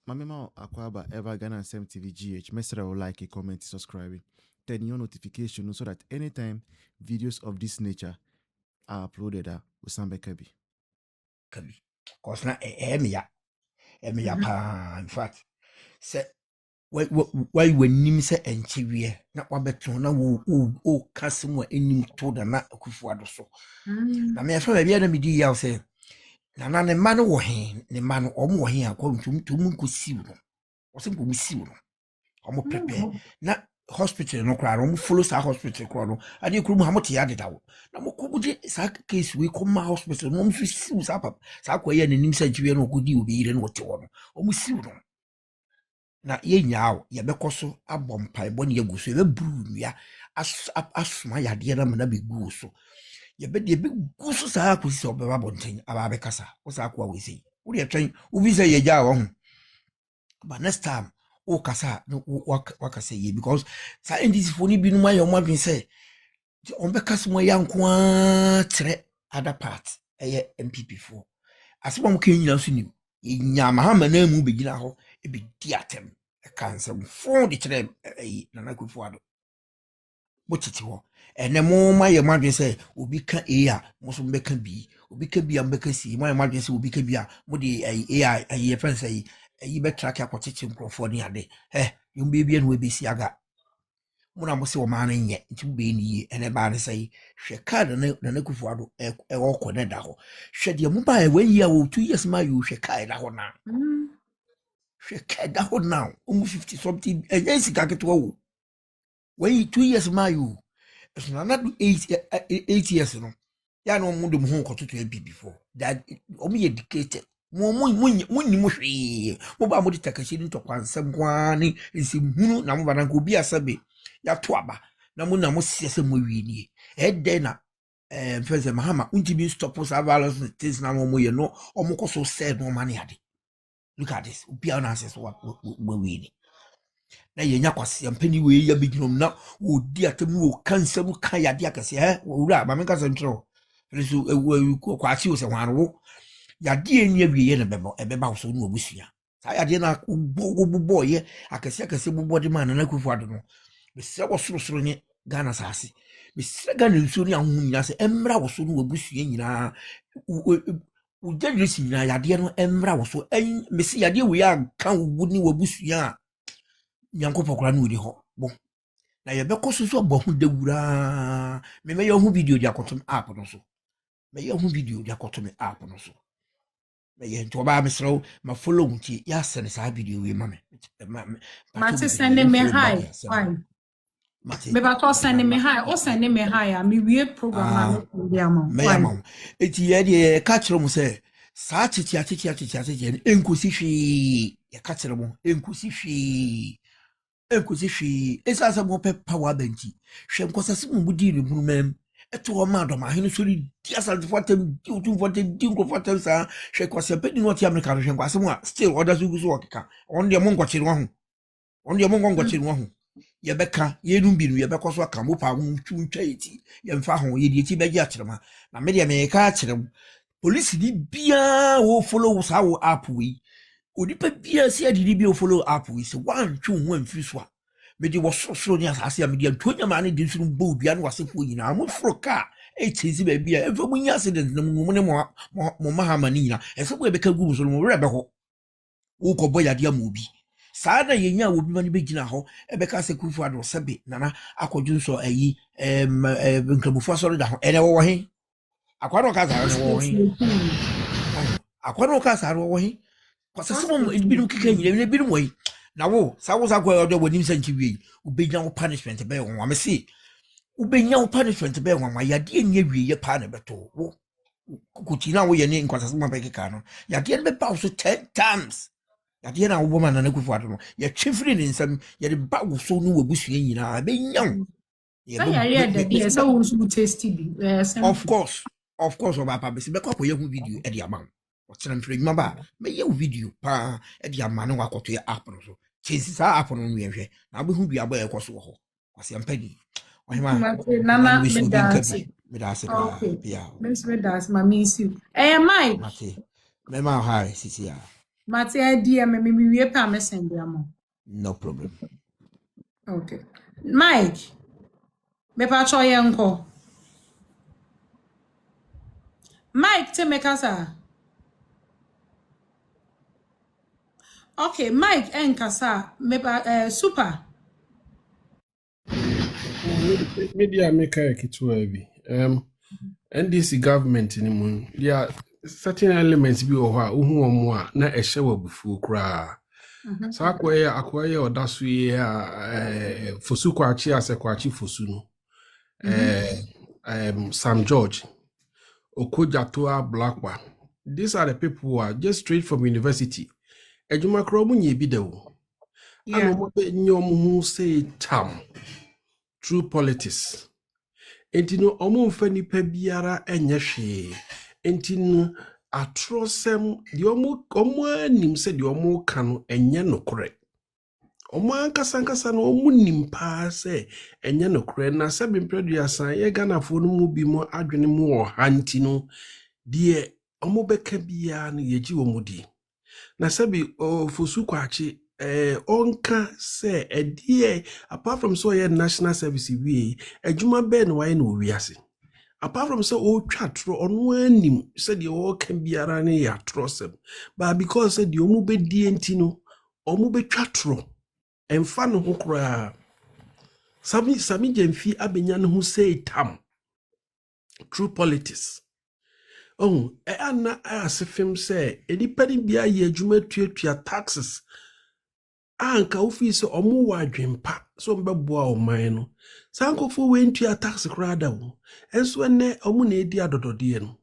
Mamema Akwaba ever GhanaNsem Tv GH. Mesra will like, a comment, subscribe. Turn your notification so that anytime videos of this nature are uploaded, Usambe Kabi. Cause na emia pa. In fact, say why when nim say enchiwie na wabeto na wo kasem enim to da na Akufo ado so. Na me fa bia na medi yaw say na ne ma no wo he ne ma no omo wo he akwa tum nkosi wo. Wo se nkosi siwo no. Omo prepare na hospital no kra no follow sa hospital kra no ade kru mu ha mote yade dawo na mo kobuje sa case we come hospital no mo siw sa papa sa kwa ye nanim sa jiwe no kodi obi yire no wote wo no omo siw no na ye nyaawo ye bekoso abom pai bo ne ye guso ye bru nua asuma yade na na be gu so ye be guso sa akosi so be babonten aba be kasa wo sa kwa we sei wo de twen wo bi say ye ja wo ho but next time o kasa no wakasa ye because sa ndisi foni binu ma yoma bin say on be kasa mo yanko a tre other part eye MPP4 asebom mo kan nyina so nim nya mahama na mu be gina ho e be di atem e kan se fo de tre na Akufo ado bo titi ho ene mo ma yoma bin say obi ka a mo so be ka bi obi ka bi am be ka si mo yoma bin say obi ka bi a mo de ye friend say yi be track akoteche nkrofo ni ade yum bebia no we si aga muna mo se o ma na nye nti be ni ene ba ne sai hwe card na Akufo ado e wo ko ne da ho hwe de mo ba e wan yi a wo 2 years ma you hwe card da ho na hwe card da ho now almost 50 something agency ka keto wo wan yi 2 years ma you so na do 8 years no ya no mo de mo ho ko to MPP4 that o me educated munyi muhwe mo ba mo de takashi nto kwansem kwani nsimhunu na mo ba na ko bi asabe ya to aba na mo na mo sese mo wi ni ede na mfeze mahama unti bi stop us violence things na mo ye no o mo ko so said no man ade look at this obi na access what wi ni na ye nya kwase mpani we ya biginom na odi atem wo kansem kan yade akase wo wura ma me kasa ntro reso kwase wo se hwanwo yade eni awie ne bebo ebeba so no obusua sa yade na bo ye akase bo de man na Akufo ado no be se wo soro nye Ghana sase be se Ghana nso ni ahun nyina se emra wo so no obusua nyina u jadresi nyina yade no emra wo so me se yade we ya kan wo ni obusua Nyankopɔ kora no odi ho bo na ye bekoso so bo hu dawura me ye hu video dia kotom app no so me ye hu video dia kotom app no so ye nto ba mesro ma follow nti ya send sa video we mame Mate send me hi fine me ba to send me hi o send me hi a me wie program na me am fine eti ye de ka kire mu se sa titi enkosi hwe ye ka kire mu enkosi hwe esa sa mo pe power banti hwe nkosase mu budi ni bunumem eto ma do ma hene so di asal fotem di nkrofotem sa hwe kwase pe ni not America hwe kwase mu a still order so guso okeka on de mo nkwache no ho ye beka ye num bi no ye bekoso aka mo pa mo twuntwa eti ye mfa ho ye di eti beji akyerema na me de me ka akyerem police di bia wo follow sa wo app we odipa bia se adidi bia wo follow app we se wan twu ho amfiri so a me di wo soro ni asase a me di antonya ma ne di suru bo dua no wasefo nyina mo fro ka etizi ba bia efa mo nya accident na mo ne mo mahama ni nyina ese bo e beka gu so mo rebe ho wo ko boya dia mo bi saa na yenya obi ma ne begina ho ebeka se Akufo ado sebe nana akodwu so ayi nkrabufo so da ho ene wo he akwado ka za wo he akwado ka za wo he kwasase mo binu kika nyire ne binu wo na wo sa wo za kwa odo wonim sanchi wi ubenya wo punishment be wo me se ubenya wo punishment be wo ma yade enya wi ye pa na beto wo kutina wo ye ne kwasase mo be kika no yade ne be ba so 10 times yade na wo ma na Akufo ado no ye twefiri ne nsam ye de ba wo so no wabusua nyina be nyaw ye so wo so tasty bi of course oba pa be se be kwa ye hu video e de ama o tena mfiri dwuma ba me ye video pa e de ama no wakoto ye app no so chesi sa app no no ye hwe na be hu bia ba ye koso ho kwase ampadi ohima nana me das okay me das ma miss you mai mate me ma ha sisi ya Mate idea me we pa me send am. No problem. Okay. Mike. Me pa cho yenko. Mike te me kasa. Okay, Mike enkasa me pa super. Media maker kitwa bi. NDC government ni mu. There are certain elements bi o ha ohu omo a na ehye wabufuo kra. So akwaye odaso ye Fosu Kwakye ase Kwakye Fosu no. Sam George Okojatoa Blackwa. These are the people who are just straight from university. Ejuma kro mu nye bi de wo. Yeah. Ano mo be nyom hu say tam. True politics. Enti no omo mfa nipa biara enye hwe. Enti no atrosem di omo anim se di omo ka no enye nokore. Omo ankasa no omo nimpa se enye nokore na se bimpredu asan ye Ghanafo no mu bi mo adwene mu ohanti no die omo beka bia no yeji omo di. Na se bi Fosu Kwakye onka say edie apart from so ye national service we adwuma be no why no wiase apart from so o twatro ono anim said the o can biara ne ya trosem but because said the omu be die enti no omu be twatro emfa no ho kra sami gemfi abenya no ho say tam true politics oh ana asefem say enipani bia ye adwuma tuatua taxes anka ofi se omo wa adwempa so mbeboa oman no sankofo we ntua tax krada wo enso ene omo na edi adodode no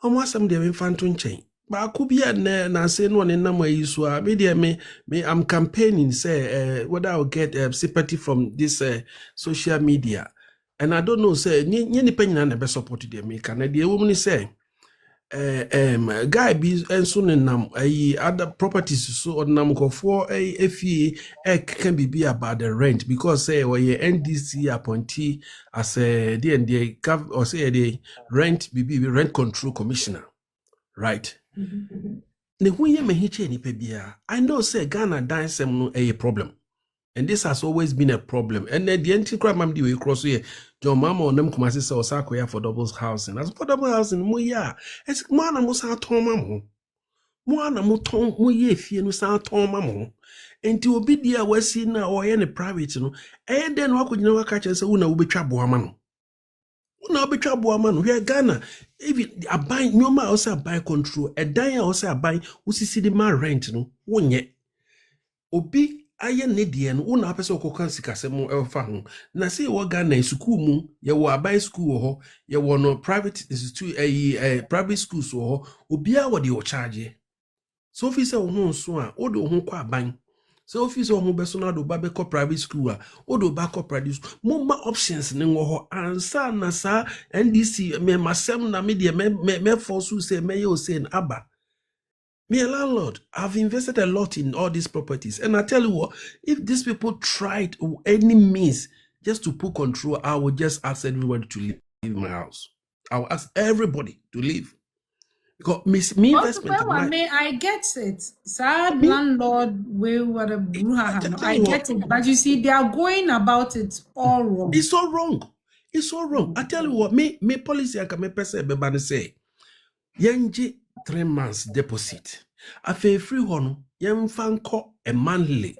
omo asem de mfanto nchen ba ko bia na se no ne nam ayi so a me I'm campaigning say whether I'll get sympathy from this social media and I don't know say nye ni panyina na be support de me kan de wo ni say guy be enso ne nam other properties so nam go for efie can be about the rent because say we NDC appointee as a the or say the rent rent control commissioner, right? Ne hunye me hiche ni pe bia I know say GhanaNsem no a problem. And this has always been a problem. And the anti-crime mam di we cross here. John Mama on them come as say Osako for double housing. As for double housing, mo ya. Es mo na mo sa ton mam. Mo na mo ton mo ye fie no sa ton mam. Enti obi dia wasi na oye ne private no. Den wa kogina wa ka che say una wo betwa boama no. Una betwa boama no. We Ghana even aban nyoma o say aban control. Edan ya o say aban usisi de ma rent no. Wonye. Obi aye ne de no una apese okokan sikasem elfa ho na say wo Ghana school mu ye wo abai school ho ye wo no private institute private schools ho obi a wo de o charge so office wo ho so a wo do ho kwa aban so office wo ho be so na do ba be ko private school a wo do ba ko private school mo ma options ne wo ho ansa na sa NDC me masem na me de me force say me ye o say aba. Me a landlord, I've invested a lot in all these properties. And I tell you what, if these people tried any means just to put control, I would just ask everybody to leave my house. I will ask everybody to leave. Because me investment. I get it. Sad landlord, I get it. But you see, they are going about it all wrong. It's all wrong. It's all wrong. I tell you what, me policy I can person say, yenji 3 months deposit. Afe free hono yemfa nko a monthly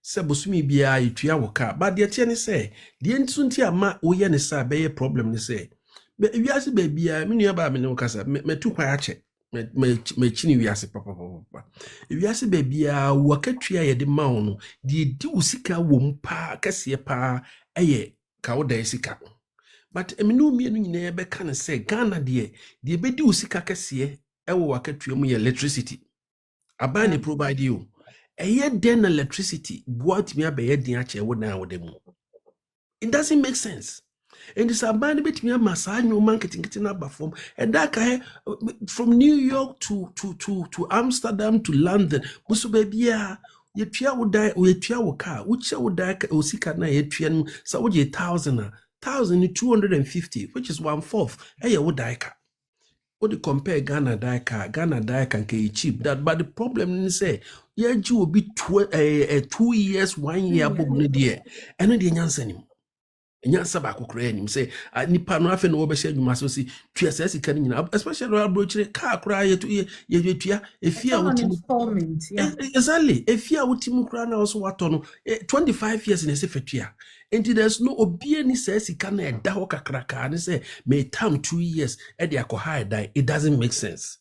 se bosumi bia yitua wo ka ba de tie ne se de ntunti ama wo ye ne sa be ye problem ne se be wiase ba bia me nua ba me ne kasa me tu kwa ache me chini wiase papa wiase ba bia wo katua ye de ma wo no de di usika wo mpa kase pa eye ka wo da sika but eminu mienu nyina be kan se Ghana de be di usika kase ewo wakatua mu ye electricity abani provide you den electricity what me abe den ache wo na wo dem it doesn't make sense and this abani bet me amasa anyo marketing na bafom and that guy from New York to Amsterdam to London muso be bia ye tua wo dai ye tua wo car wo che wo dai osika na ye tua no so wo je 1250 which is 1/4 ye wo dai car What you compare Ghana die can cheap that, but the problem is say yeah will be 2 years 1 year book no dear and no the nyansa nyansa ba kokora anim say nipa no afa no wo be hye adwuma so si tua sesi kan nyina especially royal brochire car kora ye tua efia installment exactly efia wotimu kora na also wato no 25 years na se fatua and there's no obie ni sesi kan na eda ho kakraka ne say may time 2 years e de akoha die. It doesn't make sense.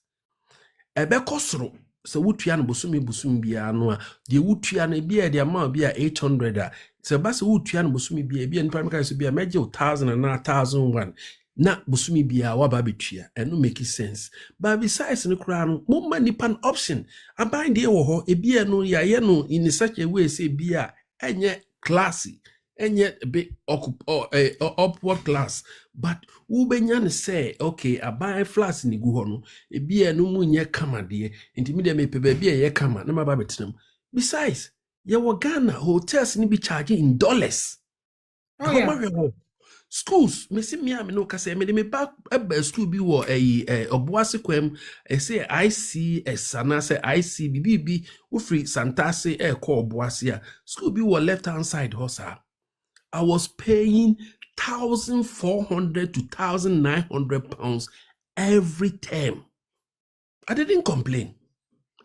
Ebe kosoro so wotua no bosumi bia no a de wotua no bia de ama bia 800 so basi wotua no bosumi bia nipa meka so bia meje 1000 na 1001 na bosumi bia wa ba betua eno make sense. But besides no kra no mo ma nipa an option aban de wo ho ebia no ya ye no in such a way say bia enye classy enye big upward class, but ubenya ne say okay aban flats ni gu ho no ebia no mu nye kama de enti me de me pebe bia ye kama na maba betenam. Besides ye wo Ghana hotels ni be charging in dollars. Oh yeah. Schools me see me no ka say me de me back school bi wo oboase kwam say ICS ana say ICBBB wo free Santase call oboase a school bi wo left hand side hosa. I was paying 1,400 to 1,900 pounds every term. I didn't complain.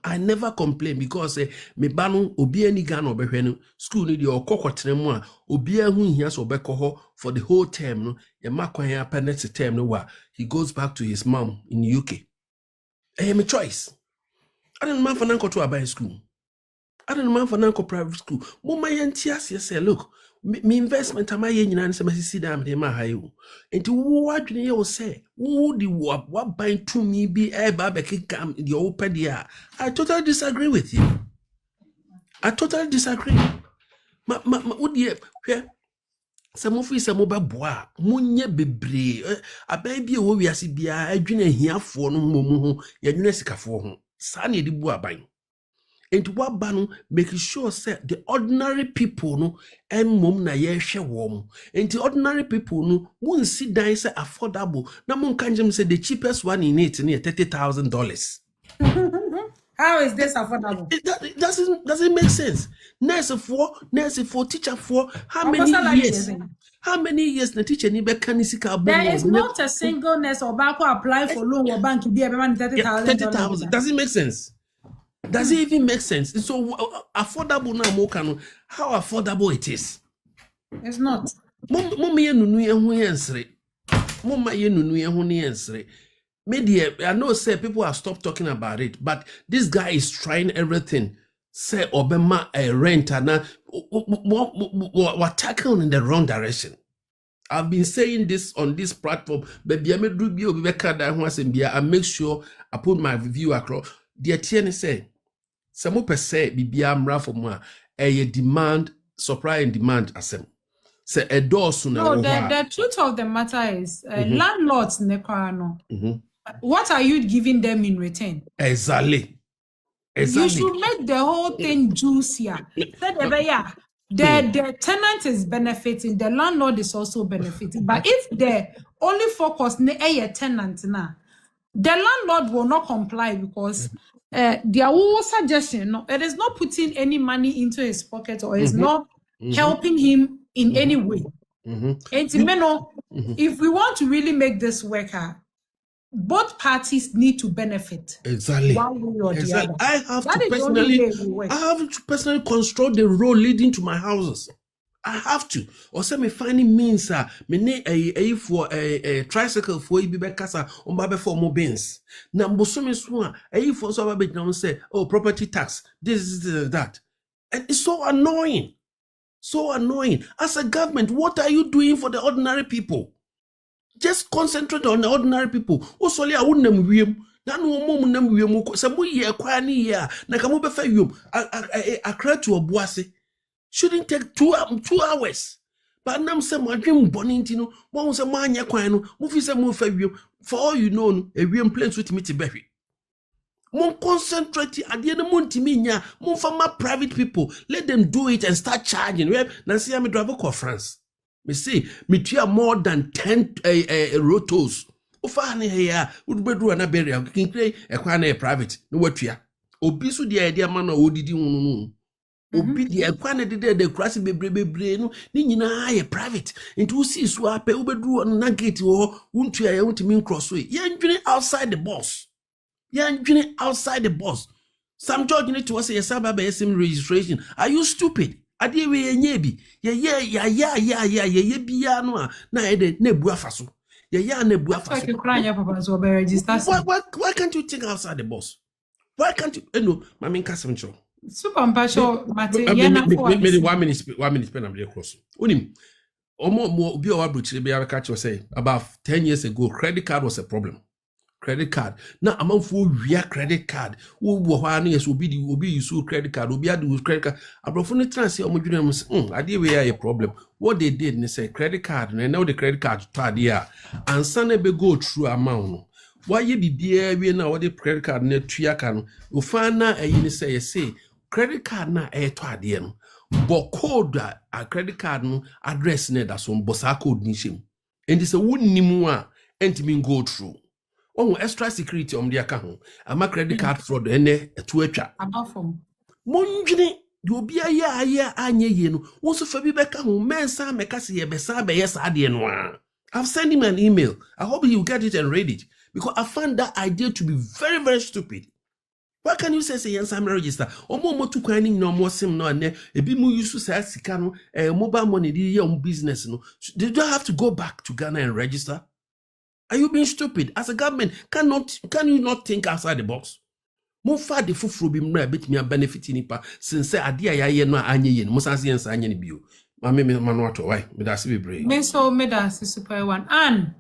I never complain because me banu obi ani Ghana obehwe no school ni de okokotene mu a obi ahu hia so obekọ ho for the whole term no ye makwan ya pa next term no wa he goes back to his mom in the UK. My choice. I don't mind for nanko to abai school. I don't mind for nanko private school. Mo ma yentias say look me investment am aye nyina nse masisi da me ma hayo enti wo adwene ye wo say wo di wo ban to me bi e ba be kikam the open there. I totally disagree with you. I totally disagree. Ma wo di hwe se mo fi se mo ba boa mo nye bebre aban bi e wo wiase bia adwene hiafo no momu ho ye adwene sikafo ho sa na edi bu aban. And what banu making sure say the ordinary people no and mum na ye hwe wom. And the ordinary people no won't sit down say affordable. Na mun kanjem say the cheapest one in it near $30,000. How is this affordable? It doesn't make sense. Nurse for teacher for how many years? How many years the teacher ni be kanisika? There is not a single nurse or bank apply for loan or bank to be everyone $30,000. Doesn't make sense. Does it even make sense? So affordable now more can how affordable it is. It's not. Mama ye nunu ye hu yensre. Mama ye nunu ye hu ni yensre. Media, I know say people have stopped talking about it, but this guy is trying everything. Say Obama a rent and we're tackling in the wrong direction. I've been saying this on this platform, but I make sure I put my view across. The TN say, some per se bibia mra for moi a demand, supply and demand asem. Say a door sooner. No, the truth of the matter is landlords nekwano. What are you giving them in return? Exactly. You should make the whole thing juicier. The tenant is benefiting, the landlord is also benefiting. But if the only focus ne a tenant na, the landlord will not comply because their whole suggestion, no, it is not putting any money into his pocket or is not helping him in any way. And if we want to really make this work, both parties need to benefit. Exactly. One way or the other. I have to personally control the road leading to my houses. I have to. Or say me finding means me ne a for a tricycle for ibi bekasa on babe for more bins. Na mbosomi so a for so babe now say oh property tax this that. And it's so annoying. So annoying. As a government, what are you doing for the ordinary people? Just concentrate on the ordinary people. Oh sorry I wouldn't them wiem. Na no mom nam wiem say mo ye kwa ni ye na ka mo be fa wiem. Akra to obuase. Shouldn't take 2 hours. But now say my dream bonintino, one say manya kwano, movie say move for all you know, a real place with me to bury. Mon concentrate at the end of Montiminia, mon for my private people, let them do it and start charging. Now see I'm a driver call France. Me see, me tia more than 10 rotos. Ofa ne here would bedru na burial kin create e kwa na private no watua obi so de idea ma na odidi hunu obi de kwa na de krasi bebre no ni nyina ye private into usi so ape wo bedru na gate wo wuntua ye wuntimi cross way ye ndwene outside the box Sam George need to say yes about SM registration. Are you stupid? Ade we enye bi ye bia no a na ede na bua faso ye na bua faso why can't you think outside the box? Why can't you mami nkasem cho super mpasho mate ye na for 1 minute pen am dey cross onim omo obi o abrochire be aka cho say about 10 years ago credit card was a problem. Credit card na amanfo wia credit card wo hwa na yes obi use credit card obi ade use credit card abrofo ne trans omodwene am ade we a problem. What they did ne say credit card na now the credit card to ade a ansa na be go through amount no why ye bibia we na what the credit card na tua ka no ofa na ayi ne say say credit card na e to ade no but code a credit card no address na da so mbosa code ni shem and say wonnimu a entimi go through. Oh, extra security the account. Ama credit card fraud ene etu atwa. Abafom. Monjine de obi aya anye ye no. Won so fa bi beka ho mensa meka se ye besa be yes ade no a. I've sent him an email. I hope he will get it and read it because I found that idea to be very very stupid. Why can you say GhanaNsem register? Omo tu kwan ni no mo sim no ne ebi mu use say sika no mobile money di ye business no. They don't have to go back to Ghana and register. Are you being stupid? As a government, can you not think outside the box? Mo fa de fufuro bi mra betimi benefit nipa since ade ayaye no anye ye no mo sanse yensa anye ne bio. Ma me manu ato why? Me da se bebre. Me so me da se super one. And